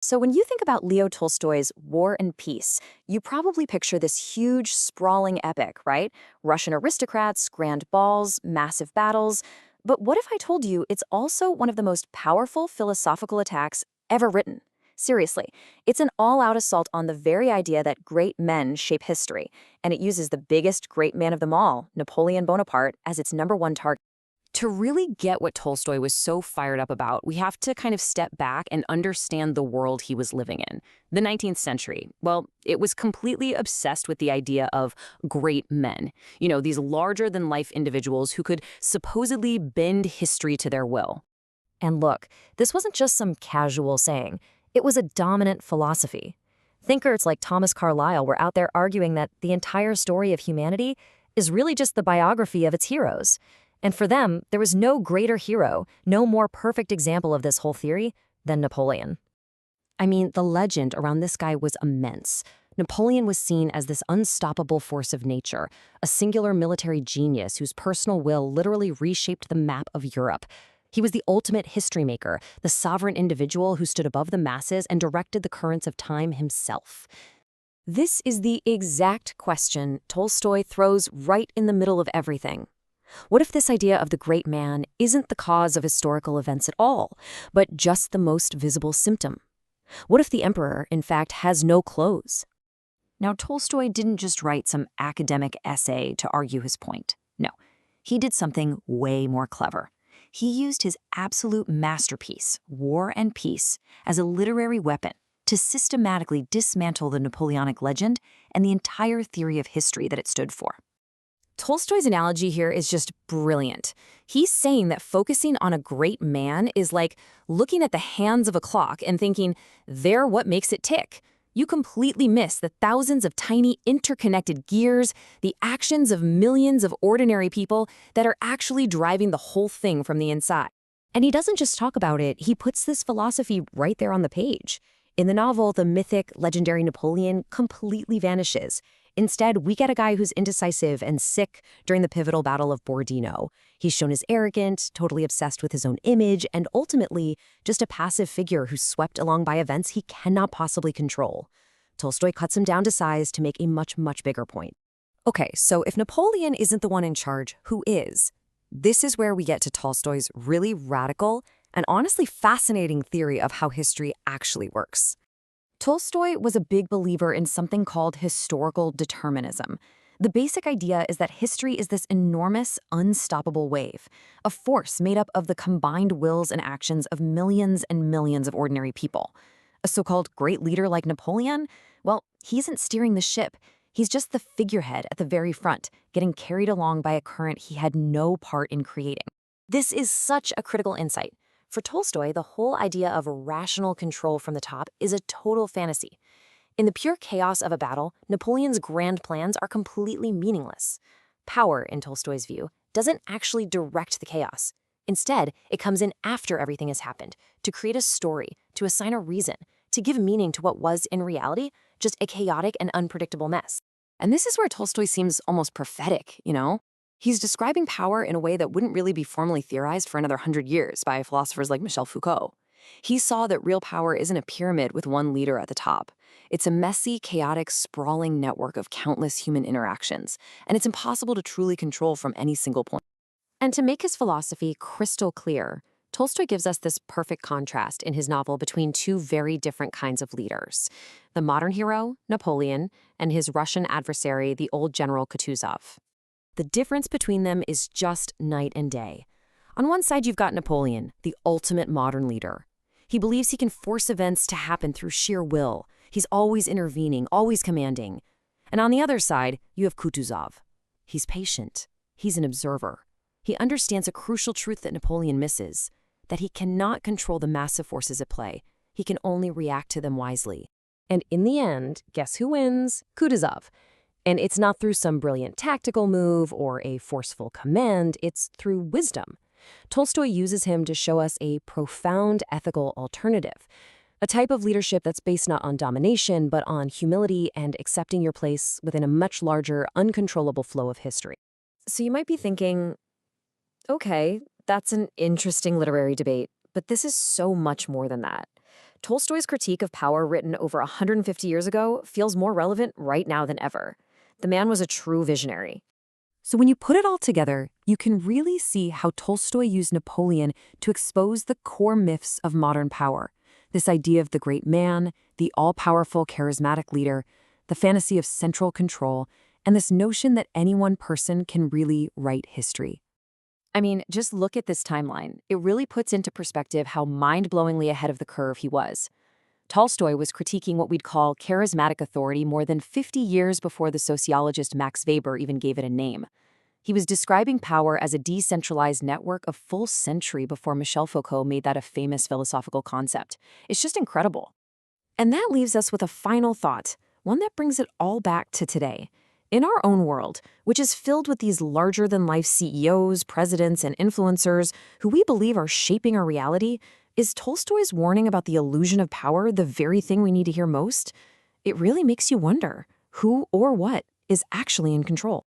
So when you think about Leo Tolstoy's War and Peace, you probably picture this huge, sprawling epic, right? Russian aristocrats, grand balls, massive battles. But what if I told you it's also one of the most powerful philosophical attacks ever written? Seriously, it's an all-out assault on the very idea that great men shape history, and it uses the biggest great man of them all, Napoleon Bonaparte, as its number 1 target. To really get what Tolstoy was so fired up about, we have to kind of step back and understand the world he was living in. The 19th century, well, it was completely obsessed with the idea of great men. These larger-than-life individuals who could supposedly bend history to their will. And look, this wasn't just some casual saying. It was a dominant philosophy. Thinkers like Thomas Carlyle were out there arguing that the entire story of humanity is really just the biography of its heroes. And for them, there was no greater hero, no more perfect example of this whole theory than Napoleon. I mean, the legend around this guy was immense. Napoleon was seen as this unstoppable force of nature, a singular military genius whose personal will literally reshaped the map of Europe. He was the ultimate history maker, the sovereign individual who stood above the masses and directed the currents of time himself. This is the exact question Tolstoy throws right in the middle of everything. What if this idea of the great man isn't the cause of historical events at all, but just the most visible symptom? What if the emperor, in fact, has no clothes? Now, Tolstoy didn't just write some academic essay to argue his point. No, he did something way more clever. He used his absolute masterpiece, War and Peace, as a literary weapon to systematically dismantle the Napoleonic legend and the entire theory of history that it stood for. Tolstoy's analogy here is just brilliant. He's saying that focusing on a great man is like looking at the hands of a clock and thinking, they're what makes it tick. You completely miss the thousands of tiny interconnected gears, the actions of millions of ordinary people that are actually driving the whole thing from the inside. And he doesn't just talk about it, he puts this philosophy right there on the page. In the novel, the mythic, legendary Napoleon completely vanishes. Instead, we get a guy who's indecisive and sick during the pivotal Battle of Borodino. He's shown as arrogant, totally obsessed with his own image, and ultimately just a passive figure who's swept along by events he cannot possibly control. Tolstoy cuts him down to size to make a much, much bigger point. Okay, so if Napoleon isn't the one in charge, who is? This is where we get to Tolstoy's really radical and honestly fascinating theory of how history actually works. Tolstoy was a big believer in something called historical determinism. The basic idea is that history is this enormous, unstoppable wave, a force made up of the combined wills and actions of millions and millions of ordinary people. A so-called great leader like Napoleon, well, he isn't steering the ship. He's just the figurehead at the very front, getting carried along by a current he had no part in creating. This is such a critical insight. For Tolstoy, the whole idea of rational control from the top is a total fantasy. In the pure chaos of a battle, Napoleon's grand plans are completely meaningless. Power, in Tolstoy's view, doesn't actually direct the chaos. Instead, it comes in after everything has happened, to create a story, to assign a reason, to give meaning to what was, in reality, just a chaotic and unpredictable mess. And this is where Tolstoy seems almost prophetic, He's describing power in a way that wouldn't really be formally theorized for another 100 years by philosophers like Michel Foucault. He saw that real power isn't a pyramid with one leader at the top. It's a messy, chaotic, sprawling network of countless human interactions, and it's impossible to truly control from any single point. And to make his philosophy crystal clear, Tolstoy gives us this perfect contrast in his novel between two very different kinds of leaders: the modern hero, Napoleon, and his Russian adversary, the old general Kutuzov. The difference between them is just night and day. On one side, you've got Napoleon, the ultimate modern leader. He believes he can force events to happen through sheer will. He's always intervening, always commanding. And on the other side, you have Kutuzov. He's patient. He's an observer. He understands a crucial truth that Napoleon misses, that he cannot control the massive forces at play. He can only react to them wisely. And in the end, guess who wins? Kutuzov. And it's not through some brilliant tactical move or a forceful command, it's through wisdom. Tolstoy uses him to show us a profound ethical alternative, a type of leadership that's based not on domination, but on humility and accepting your place within a much larger, uncontrollable flow of history. So you might be thinking, okay, that's an interesting literary debate, but this is so much more than that. Tolstoy's critique of power, written over 150 years ago, feels more relevant right now than ever. The man was a true visionary. So when you put it all together, you can really see how Tolstoy used Napoleon to expose the core myths of modern power. This idea of the great man, the all-powerful charismatic leader, the fantasy of central control, and this notion that any one person can really write history. I mean, just look at this timeline. It really puts into perspective how mind-blowingly ahead of the curve he was. Tolstoy was critiquing what we'd call charismatic authority more than 50 years before the sociologist Max Weber even gave it a name. He was describing power as a decentralized network a full century before Michel Foucault made that a famous philosophical concept. It's just incredible. And that leaves us with a final thought, one that brings it all back to today. In our own world, which is filled with these larger-than-life CEOs, presidents, and influencers who we believe are shaping our reality, is Tolstoy's warning about the illusion of power the very thing we need to hear most? It really makes you wonder who or what is actually in control.